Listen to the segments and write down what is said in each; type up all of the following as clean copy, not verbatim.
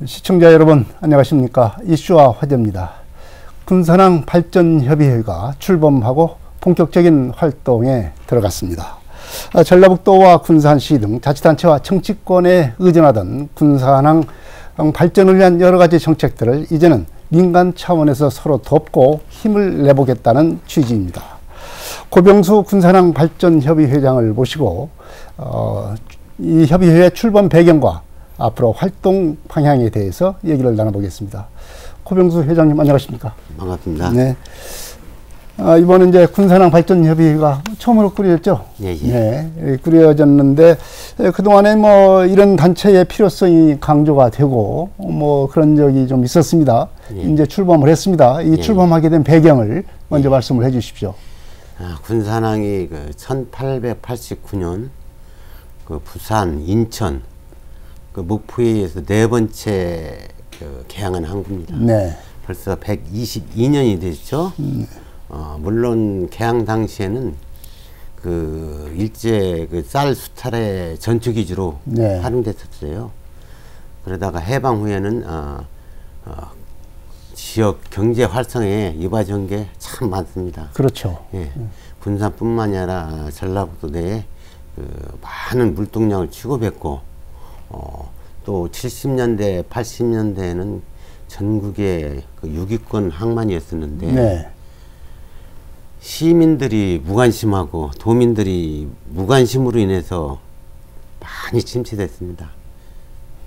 시청자 여러분 안녕하십니까. 이슈와 화제입니다. 군산항 발전협의회가 출범하고 본격적인 활동에 들어갔습니다. 전라북도와 군산시 등 자치단체와 정치권에 의존하던 군산항 발전을 위한 여러 가지 정책들을 이제는 민간 차원에서 서로 돕고 힘을 내보겠다는 취지입니다. 고병수 군산항 발전협의회장을 모시고 이 협의회의 출범 배경과 앞으로 활동 방향에 대해서 얘기를 나눠보겠습니다. 고병수 회장님 안녕하십니까? 반갑습니다. 네. 이번에 이제 군산항 발전협의회가 처음으로 꾸려졌죠? 예. 네, 꾸려졌는데 그동안에 뭐 이런 단체의 필요성이 강조가 되고 뭐 그런 적이 좀 있었습니다. 예. 이제 출범을 했습니다. 이 출범하게 된 배경을 먼저 말씀을 해 주십시오. 군산항이 1889년 부산, 인천, 목포에 의해서 네 번째 개항한 항구입니다. 네. 벌써 122년이 됐죠. 물론 개항 당시에는 일제 쌀 수탈의 전투 기지로 활용됐었어요. 그러다가 해방 후에는 지역 경제 활성에 이바지한 게 참 많습니다. 그렇죠. 예. 군산뿐만 아니라 전라북도 내에 많은 물동량을 취급했고, 또 70년대, 80년대에는 전국의 6위권 항만이었었는데, 시민들이 무관심하고 도민들이 무관심으로 인해서 많이 침체됐습니다.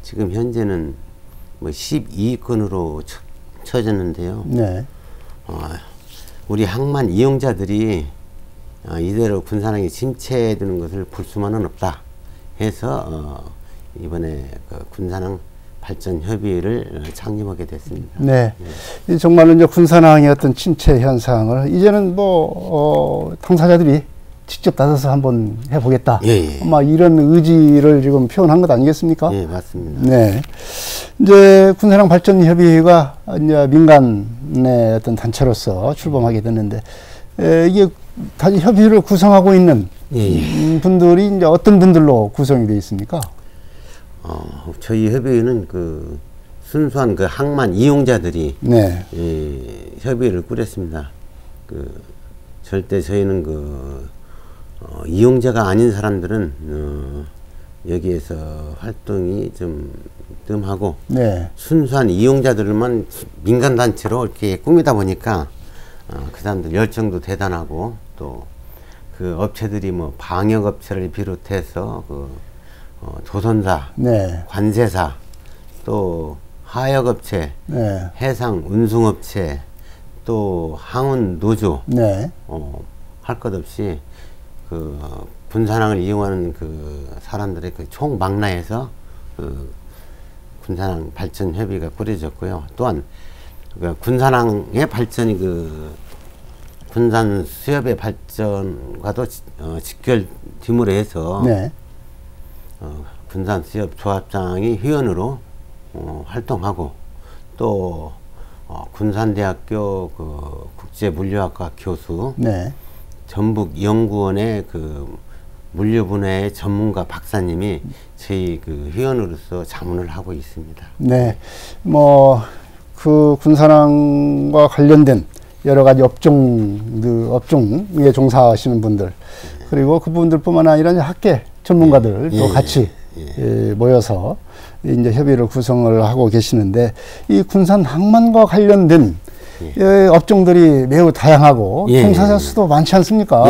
지금 현재는 12위권으로 처졌는데요. 우리 항만 이용자들이 이대로 군산항이 침체되는 것을 볼 수만은 없다 해서 이번에 군산항 발전협의회를 창립하게 됐습니다. 네. 정말로 이제 군산항의 어떤 침체 현상을 이제는 당사자들이 직접 나서서 한번 해보겠다. 막 이런 의지를 지금 표현한 것 아니겠습니까? 예, 맞습니다. 네. 이제 군산항 발전협의회가 이제 민간의 어떤 단체로서 출범하게 됐는데, 이게 협의회를 구성하고 있는 분들이 이제 어떤 분들로 구성이 되어 있습니까? 저희 협의회는 순수한 항만 이용자들이 협의회를 꾸렸습니다. 절대 저희는 이용자가 아닌 사람들은 여기에서 활동이 좀 뜸하고 순수한 이용자들만 민간단체로 이렇게 꾸미다 보니까 그 사람들 열정도 대단하고, 또 업체들이 방역업체를 비롯해서 조선사, 관세사, 또 하역업체, 해상 운송업체, 또 항운 노조, 할 것 없이 군산항을 이용하는 사람들의 총망라해서 군산항 발전협의회가 꾸려졌고요. 또한 군산항의 발전이 군산 수협의 발전과도 직결됨으로 해서 군산 수협 조합장이 회원으로 활동하고, 또 군산대학교 국제물류학과 교수, 전북연구원의 물류분야의 전문가 박사님이 저희 회원으로서 자문을 하고 있습니다. 네, 군산항과 관련된 여러 가지 업종에 종사하시는 분들, 그리고 그분들뿐만 아니라 학계 전문가들도 같이 모여서 이제 협의를 구성을 하고 계시는데, 이 군산 항만과 관련된 업종들이 매우 다양하고 종사자 수도 많지 않습니까?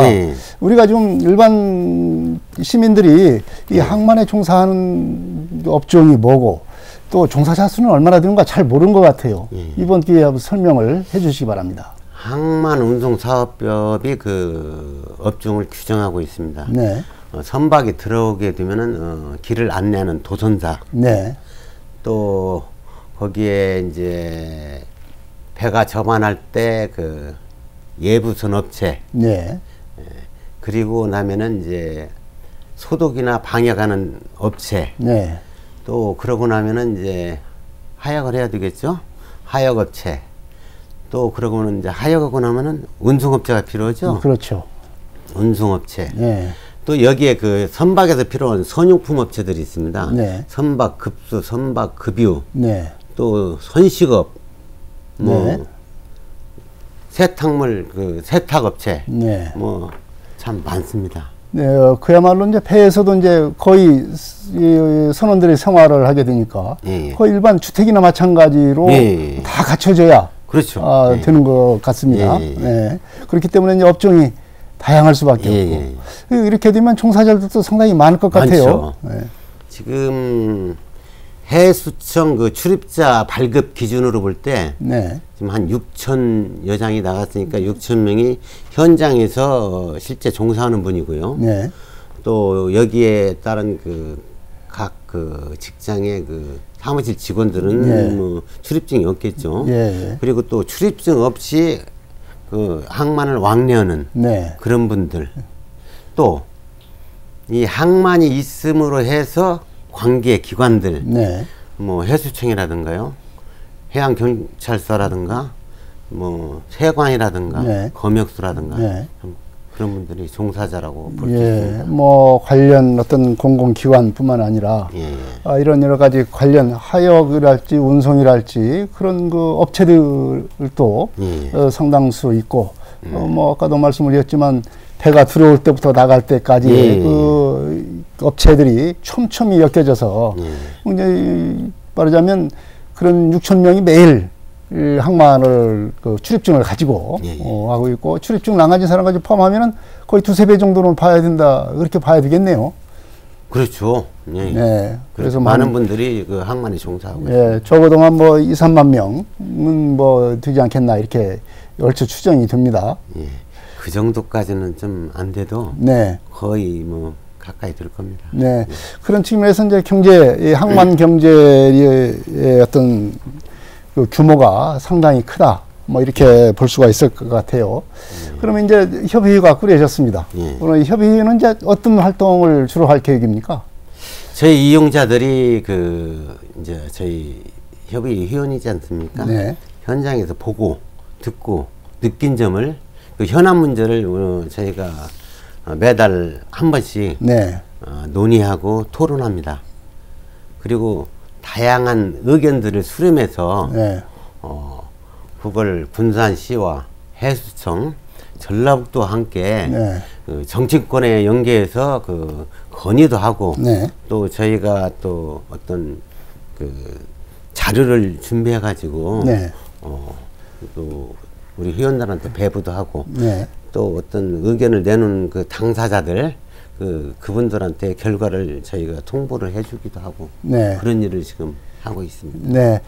우리가 좀 일반 시민들이 이 항만에 종사하는 업종이 뭐고 또 종사자 수는 얼마나 되는가 잘 모르는 것 같아요. 이번 기회에 한번 설명을 해 주시기 바랍니다. 항만운송사업법이 업종을 규정하고 있습니다. 선박이 들어오게 되면은 길을 안내하는 도선사, 또 거기에 이제 배가 접안할 때 예부선 업체, 그리고 나면은 이제 소독이나 방역하는 업체, 또 그러고 나면은 이제 하역을 해야 되겠죠. 하역업체, 또 그러고는 이제 하역하고 나면은 운송업체가 필요하죠. 그렇죠. 운송업체, 또 여기에 그 선박에서 필요한 선용품 업체들이 있습니다. 네. 선박 급수, 선박 급유, 네. 또 선식업, 뭐 네. 세탁물 그 세탁업체, 네. 뭐 참 많습니다. 네, 그야말로 이제 배에서도 이제 거의 이 선원들이 생활을 하게 되니까 예. 거의 일반 주택이나 마찬가지로 예. 다 갖춰져야 그렇죠. 예. 되는 것 같습니다. 예. 네. 그렇기 때문에 이제 업종이 다양할 수밖에 없고 이렇게 되면 종사자들도 상당히 많을 것 같아요. 네. 지금 해수청 그 출입자 발급 기준으로 볼 때 네. 지금 한 6,000여 장이 나갔으니까 6,000명이 현장에서 실제 종사하는 분이고요. 네. 또 여기에 따른 그 각 그 직장의 그 사무실 직원들은 네. 뭐 출입증이 없겠죠. 예. 그리고 또 출입증 없이 그 항만을 왕래하는 네. 그런 분들, 또 이 항만이 있음으로 해서 관계 기관들, 네. 뭐 해수청이라든가요, 해양경찰서라든가, 뭐 세관이라든가, 네. 검역수라든가 네. 그런 분들이 종사자라고 볼 수 예. 있습니다. 뭐 관련 어떤 공공기관뿐만 아니라 예. 이런 여러 가지 관련 하역이랄지 운송이랄지 그런 그 업체들도 예. 상당수 있고 뭐 아까도 말씀을 드렸지만 배가 들어올 때부터 나갈 때까지 예. 그 업체들이 촘촘히 엮여져서 이제 말하자면 그런 6천 명이 매일 이 항만을 그 출입증을 가지고 하고 있고 출입증 나가진 사람까지 포함하면은 거의 2~3배 정도는 봐야 된다 그렇게 봐야 되겠네요. 그렇죠. 예. 네. 그래서 많은 분들이 그 항만에 종사하고 있습니다. 예, 적어도 한 뭐 2~3만 명은 뭐 되지 않겠나 이렇게 얼추 추정이 됩니다. 예. 그 정도까지는 좀 안 돼도 네. 거의 뭐 가까이 들 겁니다. 네. 그런 측면에서 이제 경제, 이 항만 경제의 어떤 그 규모가 상당히 크다. 뭐 이렇게 볼 수가 있을 것 같아요. 그러면 이제 협의회가 꾸려졌습니다. 그럼 협의회는 이제 어떤 활동을 주로 할 계획입니까? 저희 이용자들이 그 이제 저희 협의 회원이지 않습니까? 네. 현장에서 보고 듣고 느낀 점을 그 현안 문제를 저희가 매달 한 번씩 네. 논의하고 토론합니다. 그리고 다양한 의견들을 수렴해서 네. 그걸 군산시와 해수청, 전라북도와 함께 네. 그 정치권에 연계해서 그 건의도 하고 네. 또 저희가 또 어떤 그 자료를 준비해 가지고 네. 또 우리 회원들한테 배부도 하고 네. 또 어떤 의견을 내는 그 당사자들 그분들한테 결과를 저희가 통보를 해주기도 하고 네. 그런 일을 지금 하고 있습니다. 네.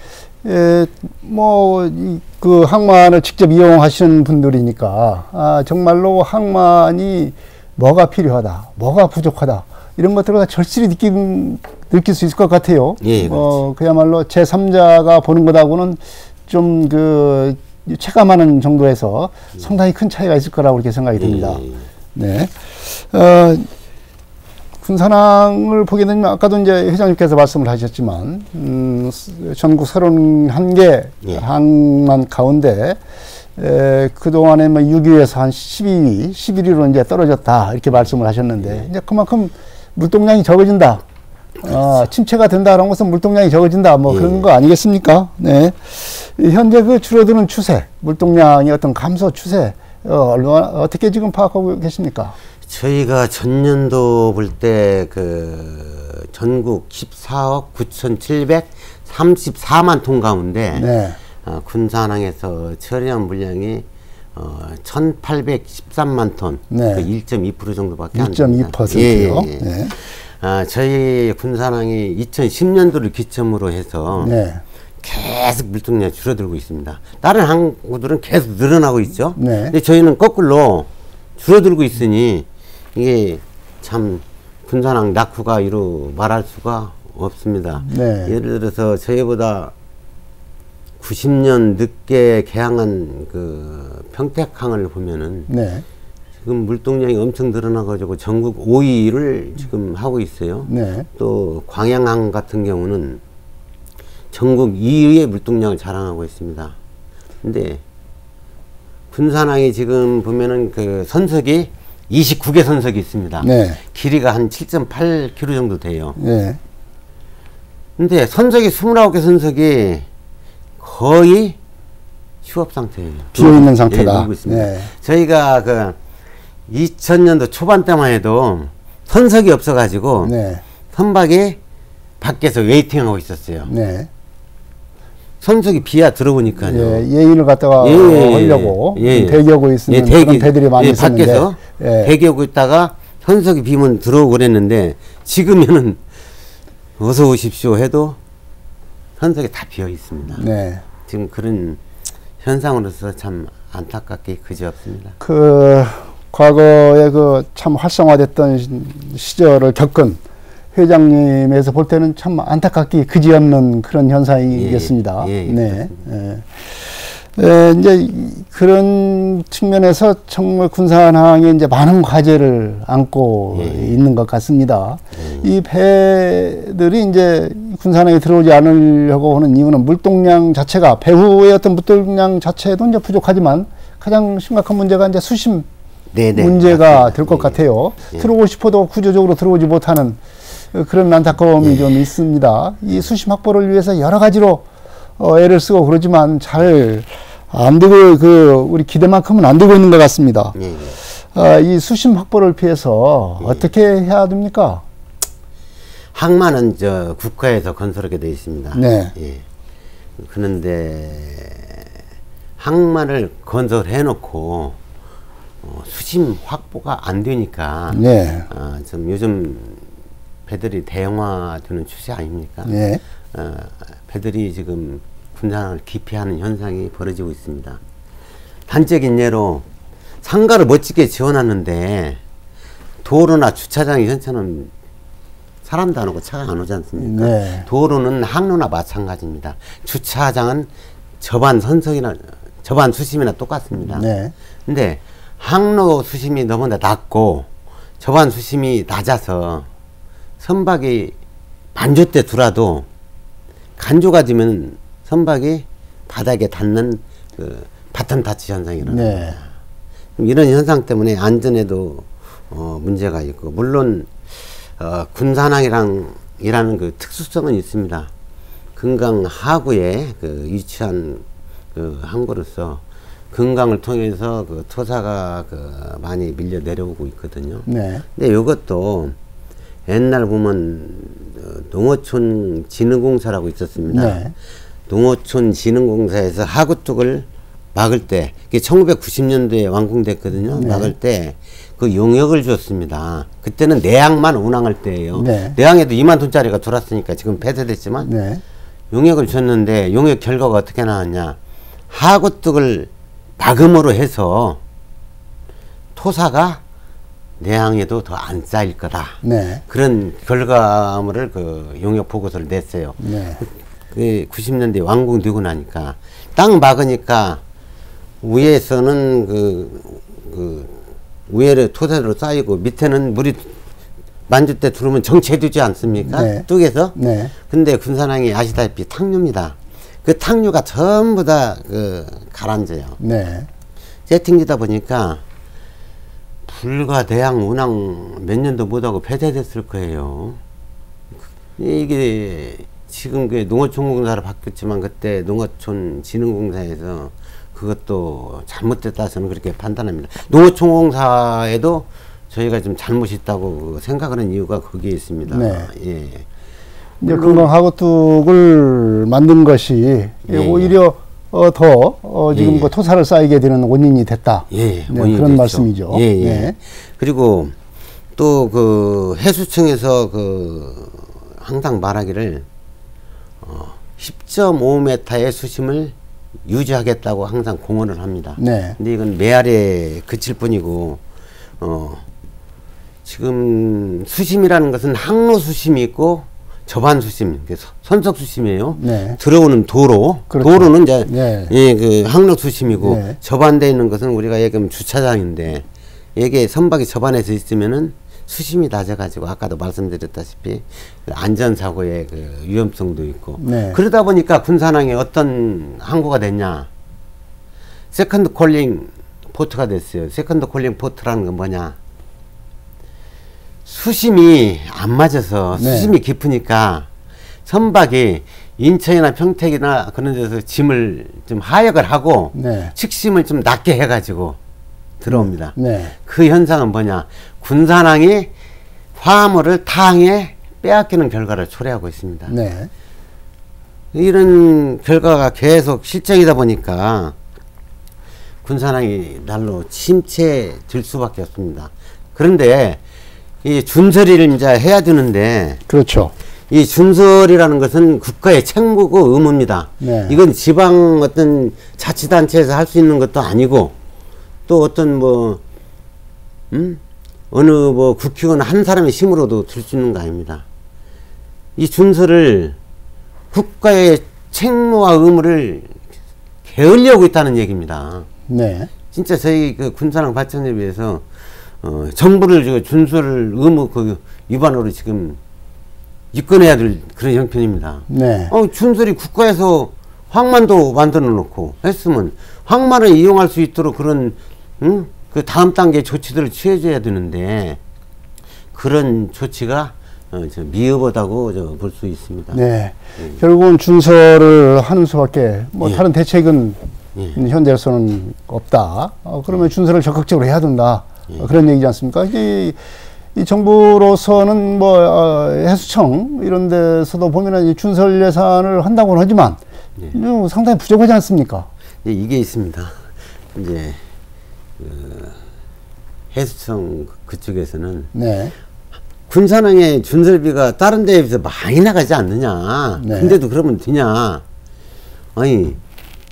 그 항만을 직접 이용하시는 분들이니까, 정말로 항만이 뭐가 필요하다, 뭐가 부족하다, 이런 것들을 다 절실히 느낄 수 있을 것 같아요. 예, 그야말로 제3자가 보는 것하고는 좀 체감하는 정도에서 상당히 큰 차이가 있을 거라고 이렇게 생각이 듭니다. 네. 군산항을 보게 되면 아까도 이제 회장님께서 말씀을 하셨지만 전국 31개 항만 가운데 그동안에 뭐 6위에서 한 12위, 11위로 이제 떨어졌다 이렇게 말씀을 하셨는데 이제 그만큼 물동량이 적어진다. 침체가 된다라는 것은 물동량이 적어진다. 뭐 그런 거 아니겠습니까? 네. 현재 그 줄어드는 추세, 물동량의 어떤 감소 추세 어떻게 지금 파악하고 계십니까? 저희가 전년도 볼 때 그 전국 14억 9,734만 톤 가운데 네. 군산항에서 처리한 물량이 1,813만 톤, 네. 그 1.2% 정도밖에 안 됩니다. 1.2%요. 네. 저희 군산항이 2010년도를 기점으로 해서 네. 계속 물동량이 줄어들고 있습니다. 다른 항구들은 계속 늘어나고 있죠. 네. 근데 저희는 거꾸로 줄어들고 있으니 이게 참 군산항 낙후가 이루 말할 수가 없습니다. 네. 예를 들어서 저희보다 90년 늦게 개항한 그 평택항을 보면은 네. 지금 물동량이 엄청 늘어나가지고 전국 5위를 지금 하고 있어요. 네. 또 광양항 같은 경우는 전국 2위의 물동량을 자랑하고 있습니다. 근데 군산항이 지금 보면은 그 선석이 29개 선석이 있습니다. 네. 길이가 한 7.8km 정도 돼요. 네. 근데 선석이 29개 선석이 거의 휴업 상태예요. 비어있는 상태다. 누고 있습니다. 네. 저희가 그 2000년도 초반 때만 해도 선석이 없어가지고 네. 선박이 밖에서 웨이팅하고 있었어요. 네. 선석이 비야 들어오니까요. 예, 예인을 갖다가 하려고 대기하고 있는 그런 배들이 많이 있었는데 밖에서 대기하고 있다가 선석이 비면 들어오고 그랬는데 지금에는 어서 오십시오 해도 선석이 다 비어 있습니다. 네. 지금 그런 현상으로서 참 안타깝게 그지없습니다. 그 과거에 그 참 활성화됐던 시절을 겪은 회장님에서 볼 때는 참 안타깝게 그지없는 그런 현상이겠습니다. 네. 이제 그런 측면에서 정말 군산항에 이제 많은 과제를 안고 있는 것 같습니다. 이 배들이 이제 군산항에 들어오지 않으려고 하는 이유는 물동량 자체가 배후의 어떤 물동량 자체도 이제 부족하지만 가장 심각한 문제가 이제 수심 문제가 될 것 같아요. 들어오고 싶어도 구조적으로 들어오지 못하는 그런 안타까움이 좀 있습니다. 이 수심 확보를 위해서 여러 가지로 애를 쓰고 그러지만 잘 안 되고 우리 기대만큼은 안 되고 있는 것 같습니다. 이 수심 확보를 피해서 어떻게 해야 됩니까? 항만은 저 국가에서 건설하게 되어 있습니다. 네. 그런데 항만을 건설해 놓고 수심 확보가 안 되니까 네. 좀 요즘 배들이 대형화되는 추세 아닙니까? 네. 배들이 지금 군산항을 기피하는 현상이 벌어지고 있습니다. 단적인 예로 상가를 멋지게 지어놨는데 도로나 주차장이 현처는 사람도 안 오고 차가 안 오지 않습니까? 네. 도로는 항로나 마찬가지입니다. 주차장은 저반 선석이나 저반 수심이나 똑같습니다. 네. 근데 항로 수심이 너무나 낮고 저반 수심이 낮아서 선박이 반조 때 들어와도 간조가 되면 선박이 바닥에 닿는 그 바텀 타치 현상이 일어납니다. 네. 이런 현상 때문에 안전에도 문제가 있고 물론 군산항이라는 그 특수성은 있습니다. 금강 하구에 그 위치한 그 항구로서 금강을 통해서 그 토사가 그 많이 밀려 내려오고 있거든요. 네. 근데 이것도 옛날 보면 농어촌 진흥공사라고 있었습니다. 네. 농어촌 진흥공사에서 하구 쪽을 막을 때, 이게 1990년도에 완공됐거든요. 네. 막을 때 그 용역을 줬습니다. 그때는 내항만 운항할 때예요. 네. 내항에도 2만 톤짜리가 들어왔으니까 지금 폐쇄됐지만 네. 용역을 줬는데 용역 결과가 어떻게 나왔냐? 하구 쪽을 막음으로 해서 토사가 내항에도 더 안 쌓일 거다. 네. 그런 결과물을 그 용역 보고서를 냈어요. 네. 그 90년대 완공되고 나니까 땅 막으니까 위에서는 위에를 토사로 쌓이고 밑에는 물이 만주 때 들어오면 정체되지 않습니까? 네. 뚝에서. 네. 근데 군산항이 아시다시피 탕류입니다. 그 탕류가 전부 다 가라앉아요. 네. 세팅되다 보니까 불과 대항 운항 몇 년도 못하고 폐쇄됐을 거예요. 이게 지금 그 농어촌공사로 바뀌었지만 그때 농어촌 진흥공사에서 그것도 잘못됐다 저는 그렇게 판단합니다. 농어촌공사에도 저희가 좀 잘못이 있다고 생각하는 이유가 거기에 있습니다. 네. 예. 이제 금강 하구뚝을 만든 것이 오히려 지금 그 토사를 쌓이게 되는 원인이 됐다. 네, 그런 됐죠. 말씀이죠. 네. 그리고 또 그 해수청에서 항상 말하기를 10.5m의 수심을 유지하겠다고 항상 공언을 합니다. 네. 근데 이건 메아리에 그칠 뿐이고 지금 수심이라는 것은 항로 수심이 있고 저반 수심, 선석 수심이에요. 네. 들어오는 도로, 그렇죠. 도로는 이제 네. 그 항로 수심이고 네. 저반되어 있는 것은 우리가 얘기하면 주차장인데 이게 선박이 저반에서 있으면은 수심이 낮아가지고 아까도 말씀드렸다시피 안전사고의 그 위험성도 있고 네. 그러다 보니까 군산항에 어떤 항구가 됐냐? 세컨드 콜링 포트가 됐어요. 세컨드 콜링 포트라는 건 뭐냐? 수심이 안 맞아서 네. 수심이 깊으니까 선박이 인천이나 평택이나 그런 데서 짐을 좀 하역을 하고 네. 측심을 좀 낮게 해가지고 들어옵니다. 네. 그 현상은 뭐냐? 군산항이 화물을 타항에 빼앗기는 결과를 초래하고 있습니다. 네. 이런 결과가 계속 실정이다 보니까 군산항이 날로 침체될 수밖에 없습니다. 그런데 이 준설이를 이제 해야 되는데 그렇죠. 이 준설이라는 것은 국가의 책무고 의무입니다. 네. 이건 지방 어떤 자치단체에서 할 수 있는 것도 아니고 또 어떤 뭐 어느 뭐 국회의원 한 사람의 힘으로도 들 수 있는 거 아닙니다. 이 준설을 국가의 책무와 의무를 게을리하고 있다는 얘기입니다. 네. 진짜 저희 그 군산항 발전에 비해서 정부를 저 준설 의무 그 위반으로 지금 입건해야 될 그런 형편입니다. 네. 준설이 국가에서 항만도 만들어 놓고 했으면 항만을 이용할 수 있도록 그런 그 다음 단계 조치들을 취해줘야 되는데 그런 조치가 미흡하다고 볼 수 있습니다. 네. 결국은 준설을 하는 수밖에 뭐 예. 다른 대책은 예. 현재로서는 없다. 그러면 준설을 적극적으로 해야 된다. 그런 얘기지 않습니까? 이 정부로서는 뭐 해수청 이런 데서도 보면은 이 준설 예산을 한다고는 하지만 예. 상당히 부족하지 않습니까? 이게 있습니다. 이제 해수청 그쪽에서는 네. 군산항의 준설비가 다른 데에 비해서 많이 나가지 않느냐. 네. 근데도 그러면 되냐. 아니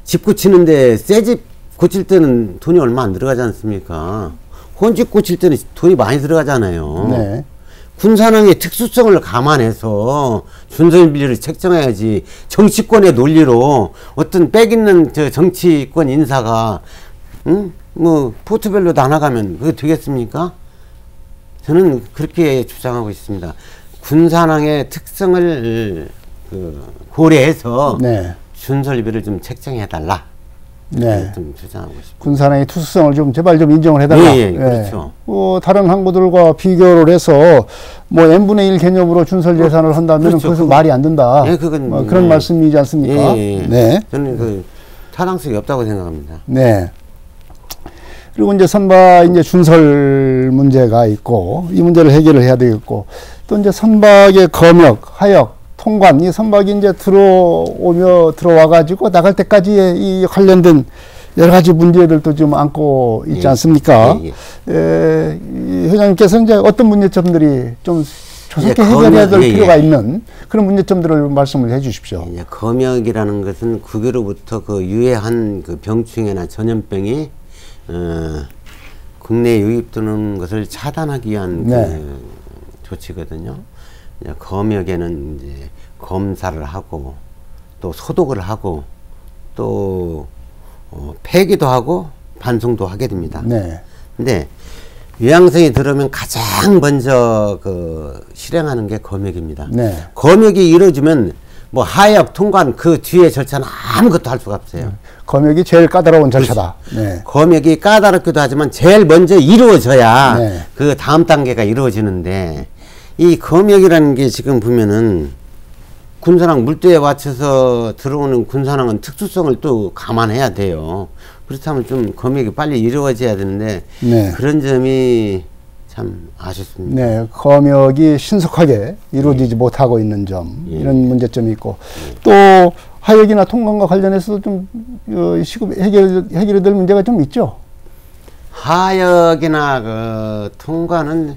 집 고치는데 새 집 고칠 때는 돈이 얼마 안 들어가지 않습니까? 혼집 고칠 때는 돈이 많이 들어가잖아요. 네. 군산항의 특수성을 감안해서 준설비를 책정해야지 정치권의 논리로 어떤 빽 있는 저 정치권 인사가 뭐 포트별로 나눠가면 그게 되겠습니까? 저는 그렇게 주장하고 있습니다. 군산항의 특성을 고려해서 네. 준설비를 좀 책정해달라. 네. 좀 주장하고 싶습니다. 군산항의 투수성을 좀 제발 좀 인정을 해달라. 예, 그렇죠. 다른 항구들과 비교를 해서 뭐 n분의 1 개념으로 준설 예산을 한다면 그렇죠. 그것은 말이 안 된다. 예, 그건 그런 말씀이지 않습니까? 예. 네. 저는 그 타당성이 없다고 생각합니다. 네. 그리고 이제 선박 이제 준설 문제가 있고 이 문제를 해결을 해야 되겠고 또 이제 선박의 검역, 하역, 통관 이 선박이 이제 들어와 가지고 나갈 때까지의 이 관련된 여러 가지 문제들도 좀 안고 있지 않습니까? 이 회장님께서 이제 어떤 문제점들이 좀 조속히 해결해야 될 필요가 있는 그런 문제점들을 말씀을 해 주십시오. 검역이라는 것은 국외로부터 그 유해한 그 병충해나 전염병이 국내에 유입되는 것을 차단하기 위한 그 조치거든요. 검역에는 이제 검사를 하고 또 소독을 하고 또 폐기도 하고 반송도 하게 됩니다. 네. 근데 요양성이 들어오면 가장 먼저 그 실행하는 게 검역입니다. 네. 검역이 이루어지면 뭐 하역, 통관 그 뒤에 절차는 아무것도 할 수가 없어요. 검역이 제일 까다로운 절차다. 네. 검역이 까다롭기도 하지만 제일 먼저 이루어져야 네. 그 다음 단계가 이루어지는데 이 검역이라는 게 지금 보면은 군산항 물도에 맞춰서 들어오는 군산항은 특수성을 또 감안해야 돼요. 그렇다면 좀 검역이 빨리 이루어져야 되는데 네. 그런 점이 참 아쉽습니다. 네, 검역이 신속하게 이루어지지 못하고 있는 점 이런 문제점이 있고 또 하역이나 통관과 관련해서도 좀 시급 해결이 될 문제가 좀 있죠. 하역이나 그 통관은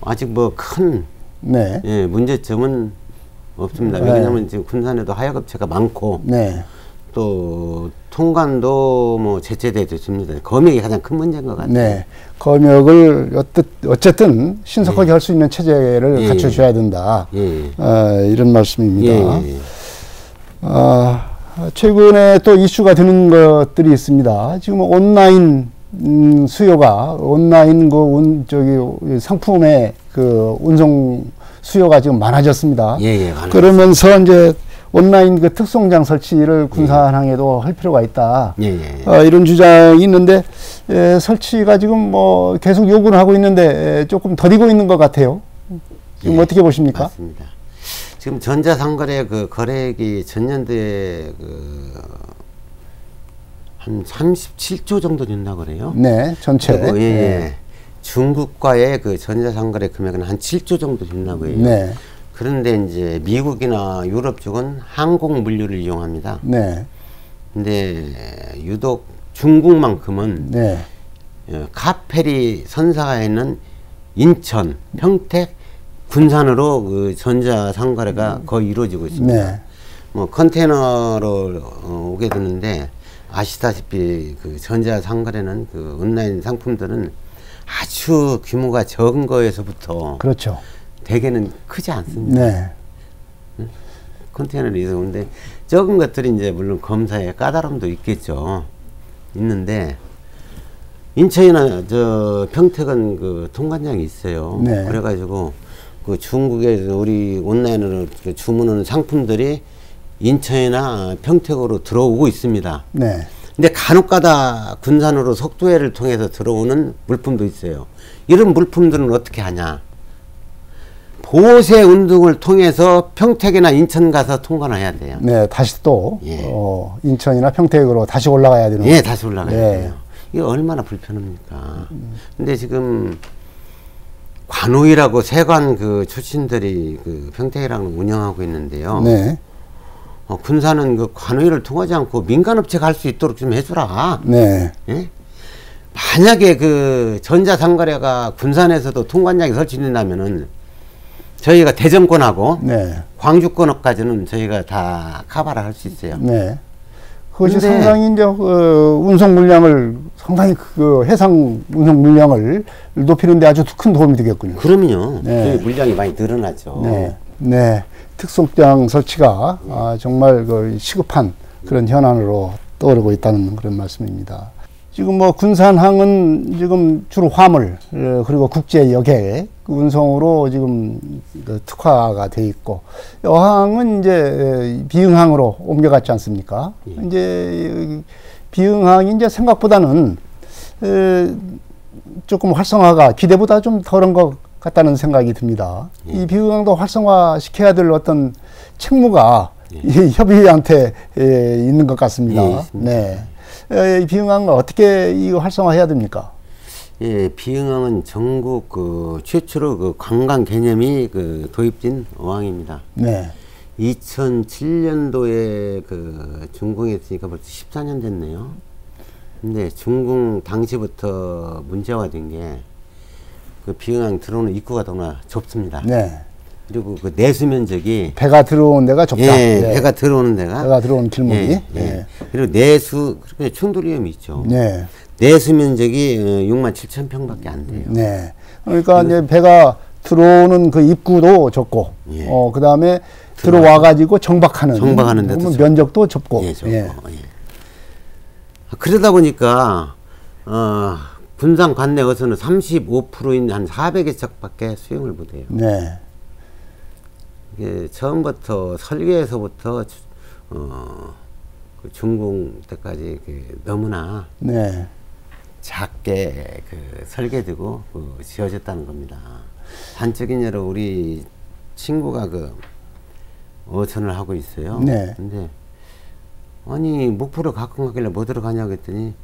아직 뭐 큰 네. 문제점은 없습니다. 네. 왜냐하면 지금 군산에도 하역업체가 많고 네. 또 통관도 뭐 제재되어 있습니다. 검역이 가장 큰 문제인 것 같아요. 네. 검역을 어쨌든 신속하게 할 수 있는 체제를 갖춰줘야 된다. 이런 말씀입니다. 최근에 또 이슈가 되는 것들이 있습니다. 지금 온라인 수요가 온라인 상품의 그 운송 수요가 지금 많아졌습니다. 그러면서 이제 온라인 그 특송장 설치를 군산항에도 할 필요가 있다. 이런 주장이 있는데 설치가 지금 뭐 계속 요구를 하고 있는데 조금 더디고 있는 것 같아요. 지금 예, 어떻게 보십니까? 맞습니다. 지금 전자상거래 그 거래액이 전년도에 한 37조 정도 된다고 그래요. 네, 전체. 그리고 예, 네. 중국과의 그 전자상거래 금액은 한 7조 정도 된다고 해요. 네. 그런데 이제 미국이나 유럽 쪽은 항공 물류를 이용합니다. 네. 근데 유독 중국만큼은 네. 카페리 선사가 있는 인천, 평택, 군산으로 그 전자상거래가 거의 이루어지고 있습니다. 네. 뭐 컨테이너로 오게 되는데 아시다시피 그 전자상거래는 그 온라인 상품들은 아주 규모가 적은 거에서부터 그렇죠. 대개는 크지 않습니다. 네. 컨테이너를 이용하는데 적은 것들이 이제 물론 검사에 까다로움도 있겠죠. 있는데 인천이나 저 평택은 그 통관장이 있어요. 네. 그래가지고 그 중국에서 우리 온라인으로 주문하는 상품들이 인천이나 평택으로 들어오고 있습니다. 네. 근데 간혹가다 군산으로 속도회를 통해서 들어오는 물품도 있어요. 이런 물품들은 어떻게 하냐? 보세 운동을 통해서 평택이나 인천 가서 통관을 해야 돼요. 네, 다시 또 예. 인천이나 평택으로 다시 올라가야 되는. 예, 다시 올라가야 네. 돼요. 이거 얼마나 불편합니까? 근데 지금 관우이라고 세관 그 출신들이 그 평택이랑 운영하고 있는데요. 네. 군산은 그 관우이를 통하지 않고 민간업체가 할 수 있도록 좀 해주라. 네. 예? 만약에 그 전자상거래가 군산에서도 통관장이 설치된다면은 저희가 대전권하고 네. 광주권까지는 저희가 다 카바를 할 수 있어요. 네. 그것이 근데 상당히 이제 운송 물량을 상당히 그 해상 운송 물량을 높이는 데 아주 큰 도움이 되겠군요. 그럼요. 네. 저희 물량이 많이 늘어나죠. 네. 네. 특송장 설치가 정말 그 시급한 그런 현안으로 떠오르고 있다는 그런 말씀입니다. 지금 뭐 군산항은 지금 주로 화물 그리고 국제 여객 운송으로 지금 그 특화가 돼 있고 여항은 이제 비응항으로 옮겨갔지 않습니까? 예. 이제 비응항이 이제 생각보다는 조금 활성화가 기대보다 좀 덜한 것 같다는 생각이 듭니다. 예. 이 비응항도 활성화 시켜야 될 어떤 책무가 예. 이 협의회한테 있는 것 같습니다. 예, 네. 이 비응항을 어떻게 이거 활성화해야 됩니까? 예, 비응항은 전국 그 최초로 그 관광 개념이 그 도입된 어항입니다. 네. 2007년도에 그 준공했으니까 벌써 14년 됐네요. 근데 준공 당시부터 문제가 된 게 그 비응항 들어오는 입구가 너무나 좁습니다. 네. 그리고 그 내수 면적이 배가 들어온 데가 좁다. 예, 네. 배가 들어오는 데가 배가 들어온 길목이. 예, 예. 네. 그리고 내수 그렇게 충돌 위험이 있죠. 네. 내수 면적이 67,000평밖에 안 돼요. 네. 그러니까 이제 배가 들어오는 그 입구도 좁고, 예. 그 다음에 들어와가지고 정박하는 데도 그러면 면적도 좁고. 예, 좁고. 예. 예. 그러다 보니까 군산 관내 어선은 35%인 한 400여 척밖에 수용을 못해요. 네. 이게 처음부터 설계에서부터 그 준공 때까지 너무나 네. 작게 그 설계되고 지어졌다는 겁니다. 단적인 예로 우리 친구가 그 어선을 하고 있어요. 네. 근데 아니 목포로 가끔 가길래 뭐 들어가냐고 했더니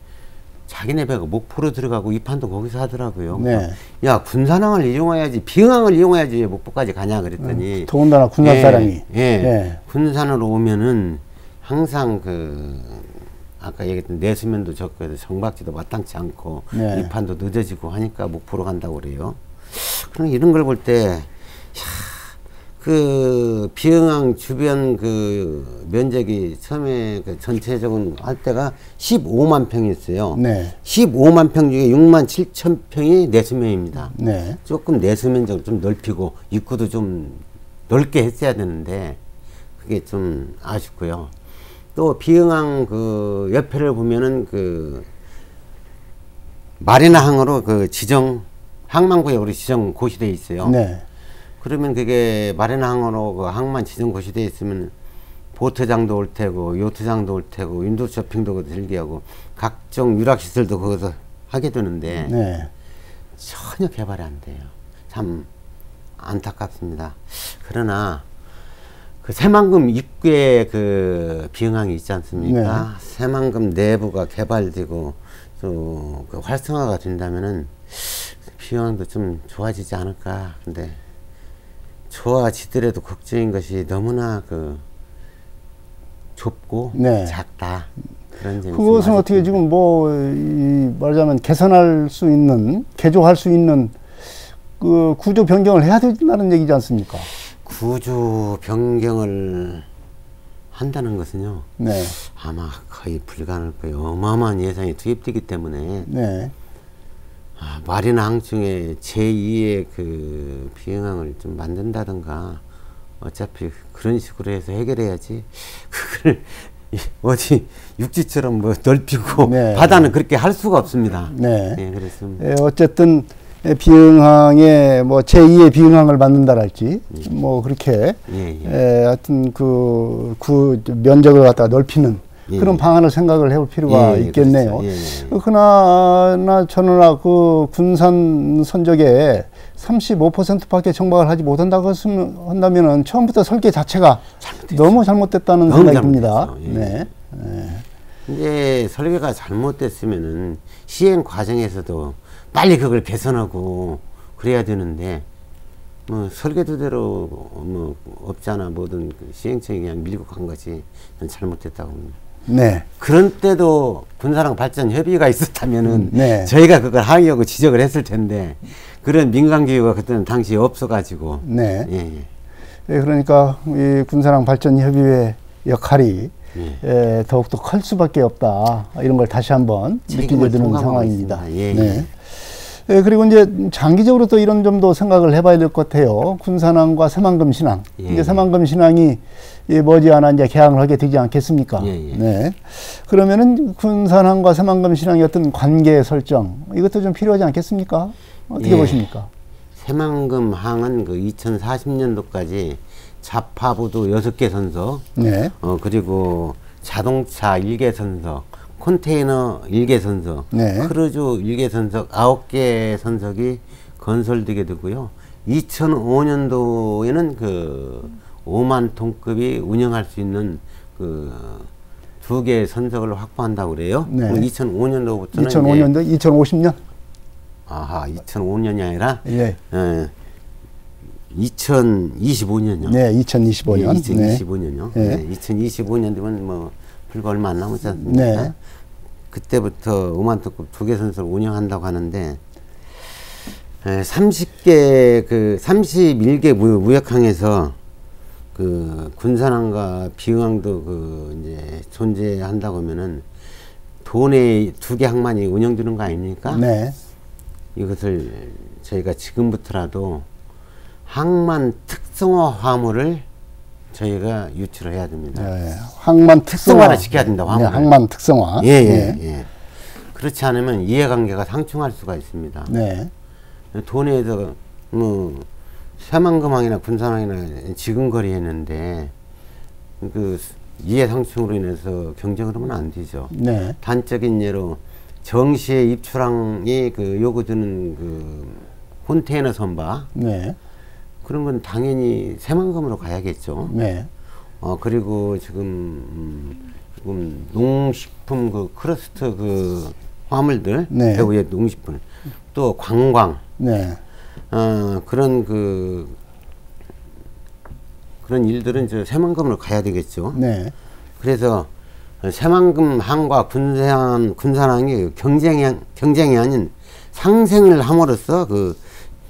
자기네 배가 목포로 들어가고 입판도 거기서 하더라고요. 네. 야 군산항을 이용해야지 비응항을 이용해야지 왜 목포까지 가냐 그랬더니 더군다나 군산 사람이. 예. 군산으로 오면은 항상 아까 얘기했던 내수면도 적고 정박지도 마땅치 않고 네. 입판도 늦어지고 하니까 목포로 간다고 그래요. 그럼 이런 걸 볼 때 그 비응항 주변 그 면적이 처음에 그 전체적으로 할 때가 15만 평이었어요. 네. 15만 평 중에 6만 7천 평이 내수면입니다. 네. 조금 내수면적을 좀 넓히고 입구도 좀 넓게 했어야 되는데 그게 좀 아쉽고요. 또 비응항 그 옆에를 보면은 그 마리나항으로 그 지정 항만구역으로 지정 고시되어 있어요. 네. 그러면 그게 마리나항으로 그 항만 지정 고시되어 있으면 보트장도 올 테고 요트장도 올 테고 인도 쇼핑도 들게 하고 각종 유락시설도 거기서 하게 되는데 네. 전혀 개발이 안 돼요. 참 안타깝습니다. 그러나 그 새만금 입구에 그 비응항이 있지 않습니까? 네. 새만금 내부가 개발되고 또 그 활성화가 된다면은 비응항도 좀 좋아지지 않을까. 근데 좋아지더라도 걱정인 것이 너무나 그 좁고 네. 작다. 그런 점이 그것은 어떻게 지금 뭐 말하자면 개선할 수 있는, 개조할 수 있는 그 구조 변경을 해야 된다는 얘기지 않습니까? 구조 변경을 한다는 것은요. 네. 아마 거의 불가능할 거예요. 어마어마한 예산이 투입되기 때문에 네. 마린항 중에 제2의 그 비응항을 좀 만든다든가 어차피 그런 식으로 해서 해결해야지 그걸 어디 육지처럼 뭐 넓히고 네. 바다는 그렇게 할 수가 없습니다. 네. 네, 그래서 어쨌든 비응항에 뭐 제2의 비응항을 만든다랄지 뭐 그렇게 하여튼 그 면적을 갖다가 넓히는 그런 방안을 생각을 해볼 필요가 있겠네요. 그렇죠. 그러나 저는 그 군산 선적에 35%밖에 정박을 하지 못한다고 한다면은 처음부터 설계 자체가 너무 잘못됐다는 생각이 듭니다. 네. 이제 설계가 잘못됐으면은 시행 과정에서도 빨리 그걸 개선하고 그래야 되는데 뭐 설계도대로 뭐 없잖아 뭐든 그 시행청이 그냥 밀고 간 것이 전 잘못됐다고 봅니다. 네. 그런 때도 군사랑 발전 협의가 있었다면은 네. 저희가 그걸 항의하고 지적을 했을 텐데 그런 민간 기구가 그때는 당시에 없어가지고. 네. 예. 예, 그러니까 이 군사랑 발전 협의회 역할이 더욱더 클 수밖에 없다. 이런 걸 다시 한번 느끼게 되는 상황입니다. 네. 예, 그리고 이제 장기적으로 또 이런 점도 생각을 해봐야 될 것 같아요. 군산항과 새만금 신항. 이제 새만금 신항이 머지않아 이제 개항을 하게 되지 않겠습니까? 네. 그러면은 군산항과 새만금 신항의 어떤 관계 설정 이것도 좀 필요하지 않겠습니까? 어떻게 보십니까? 새만금 항은 그 2040년도까지 자파부도 6개 선석, 네. 그리고 자동차 1개 선석, 컨테이너 1개 선석, 네. 크루즈 1개 선석, 9개 선석이 건설되게 되고요. 2005년도에는 그 5만 톤급이 운영할 수 있는 그 2개의 선석을 확보한다고 그래요. 네. 2005년도부터는 2005년도 2050년? 아하, 2005년이 아니라 예. 2025년요. 네, 2025년. 2025년요. 네. 네. 2025년 되면 뭐 불과 얼마 안 남았지 않습니까? 네. 그때부터 5만 톤급 2개 선수를 운영한다고 하는데 30개 그 31개 무역항에서 그 군산항과 비응항도 그 이제 존재한다고 하면은 도내 2개 항만이 운영되는 거 아닙니까? 네. 이것을 저희가 지금부터라도 항만 특성화 화물을 저희가 유치를 해야 됩니다. 네. 항만 특성화를 시켜야 된다. 화물. 네, 항만 특성화. 예. 그렇지 않으면 이해관계가 상충할 수가 있습니다. 네. 도내에서 뭐 새만금항이나 군산항이나 지근거리 했는데 그 이해 상충으로 인해서 경쟁을 하면 안 되죠. 네. 단적인 예로 정시의 입출항이 그 요구되는 그 컨테이너 선박. 네. 그런 건 당연히 새만금으로 가야겠죠. 네. 그리고 지금 농식품 그 크러스트 그 화물들, 네. 배후의 농식품, 또 관광, 네. 그런 그런 일들은 저 새만금으로 가야 되겠죠. 네. 그래서 새만금 항과 군산항이 경쟁이 아닌 상생을 함으로써 그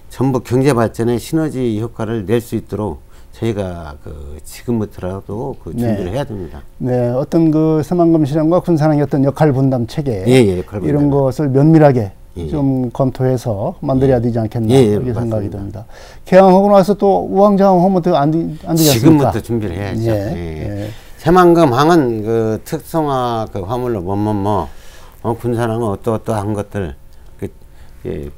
전북 경제 발전에 시너지 효과를 낼 수 있도록 저희가 그 지금부터라도 그 준비를 해야 됩니다. 네, 어떤 그 새만금 신항과 군산항의 어떤 역할 분담 체계 역할 분담. 이런 것을 면밀하게 좀 검토해서 만들어야 되지 않겠나 이렇게 생각이 듭니다. 개항하고 나서 또 우왕좌왕하면 또 안 되지 않습니까? 지금부터 준비를 해야죠. 새만금 항은 그 특성화 그 화물로 군산항은 어떠한 것들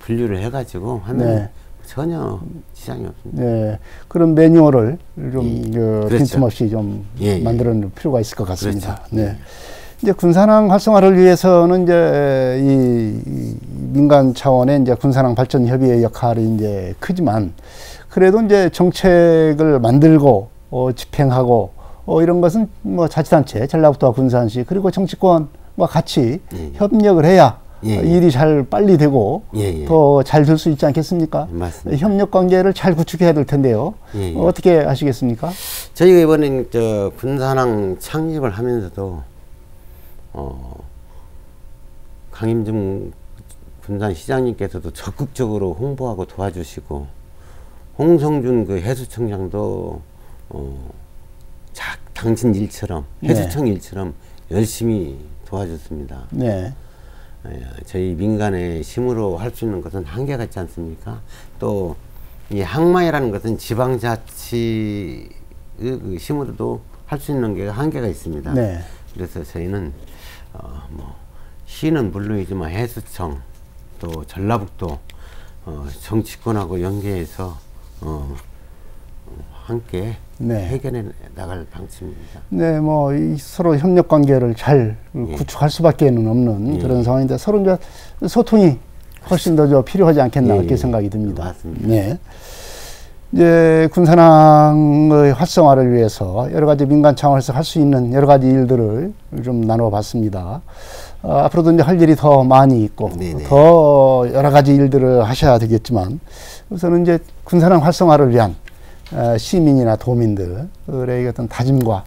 분류를 해가지고 하면 전혀 지장이 없습니다. 네, 그런 매뉴얼을 좀 그렇죠. 빈틈없이 좀 만들어 놓을 필요가 있을 것 같습니다. 그렇죠. 네. 이제 군산항 활성화를 위해서는 이제 민간 차원의 이제 군산항 발전 협의회 역할이 이제 크지만 그래도 이제 정책을 만들고 집행하고 이런 것은 뭐 자치단체, 전라북도와 군산시 그리고 정치권과 같이 협력을 해야 일이 잘 빨리 되고 더 잘 될 수 있지 않겠습니까? 맞습니다. 협력 관계를 잘 구축해야 될 텐데요. 어떻게 하시겠습니까? 저희가 이번에 저 군산항 창립을 하면서도 강임중 군산시장님께서도 적극적으로 홍보하고 도와주시고 홍성준 그 해수청장도 당신 일처럼 해수청 일처럼 열심히 도와줬습니다. 네. 저희 민간의 힘으로 할 수 있는 것은 한계가 있지 않습니까? 또 이 항만이라는 것은 지방자치 그 힘으로도 할 수 있는 게 한계가 있습니다. 네. 그래서 저희는 뭐 시는 물론이지만 해수청 또 전라북도 정치권하고 연계해서 함께 해결해 나갈 방침입니다. 네, 뭐 서로 협력 관계를 잘 구축할 수밖에는 없는 그런 상황인데 서로 이제 소통이 훨씬 더 필요하지 않겠나 이렇게 생각이 듭니다. 맞습니다. 네. 이제 군산항의 활성화를 위해서 여러 가지 민간 차원에서 할 수 있는 여러 가지 일들을 좀 나눠봤습니다. 앞으로도 이제 할 일이 더 많이 있고 더 여러 가지 일들을 하셔야 되겠지만 우선은 이제 군산항 활성화를 위한 시민이나 도민들의 어떤 다짐과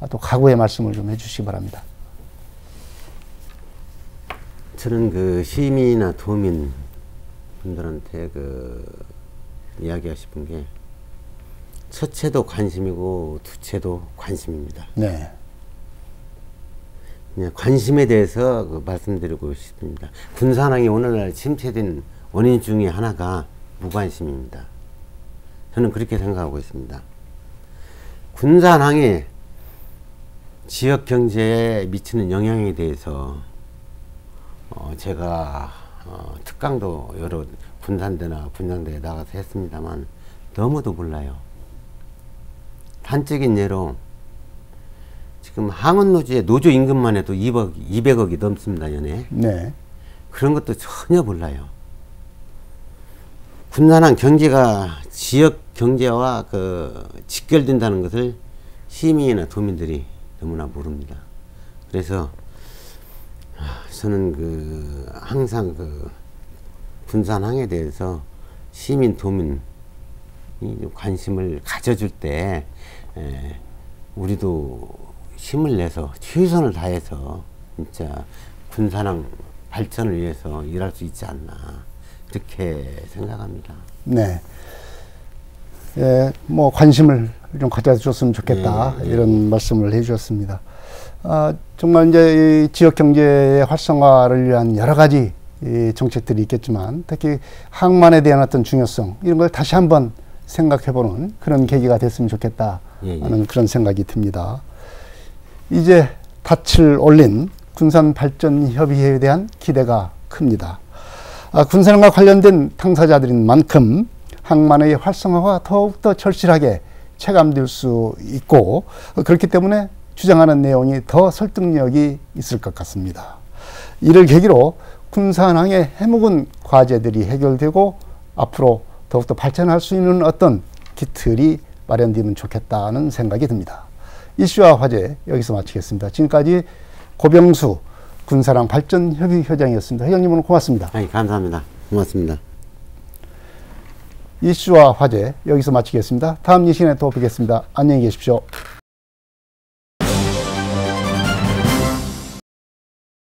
또 각오의 말씀을 좀 해주시기 바랍니다. 저는 그 시민이나 도민 분들한테 이야기하고 싶은 게 첫째도 관심이고 둘째도 관심입니다. 네. 그냥 관심에 대해서 말씀드리고 싶습니다. 군산항이 오늘날 침체된 원인 중에 하나가 무관심입니다. 저는 그렇게 생각하고 있습니다. 군산항이 지역 경제에 미치는 영향에 대해서 제가 특강도 여러 군산대나 분장대에 나가서 했습니다만 너무도 몰라요. 단적인 예로 지금 항원노지의 노조 임금만 해도 200억이 넘습니다. 연에. 네. 그런 것도 전혀 몰라요. 군산항 경제가 지역 경제와 직결된다는 것을 시민이나 도민들이 너무나 모릅니다. 그래서 저는 항상 군산항에 대해서 시민 도민이 관심을 가져줄 때 우리도 힘을 내서 최선을 다해서 진짜 군산항 발전을 위해서 일할 수 있지 않나 그렇게 생각합니다. 네. 뭐 관심을 좀 가져줬으면 좋겠다 이런 말씀을 해주셨습니다. 정말 이제 이 지역 경제의 활성화를 위한 여러 가지 정책들이 있겠지만 특히 항만에 대한 어떤 중요성 이런 걸 다시 한번 생각해보는 그런 계기가 됐으면 좋겠다 하는 그런 생각이 듭니다. 이제 닻을 올린 군산발전협의회에 대한 기대가 큽니다. 군산과 관련된 당사자들인 만큼 항만의 활성화가 더욱더 절실하게 체감될 수 있고 그렇기 때문에 주장하는 내용이 더 설득력이 있을 것 같습니다. 이를 계기로 군산항의 해묵은 과제들이 해결되고 앞으로 더욱더 발전할 수 있는 어떤 기틀이 마련되면 좋겠다는 생각이 듭니다. 이슈와 화제 여기서 마치겠습니다. 지금까지 고병수 군산항 발전협의회장이었습니다. 회장님 오늘 고맙습니다. 감사합니다. 고맙습니다. 이슈와 화제 여기서 마치겠습니다. 다음 이 시간에 또 뵙겠습니다. 안녕히 계십시오.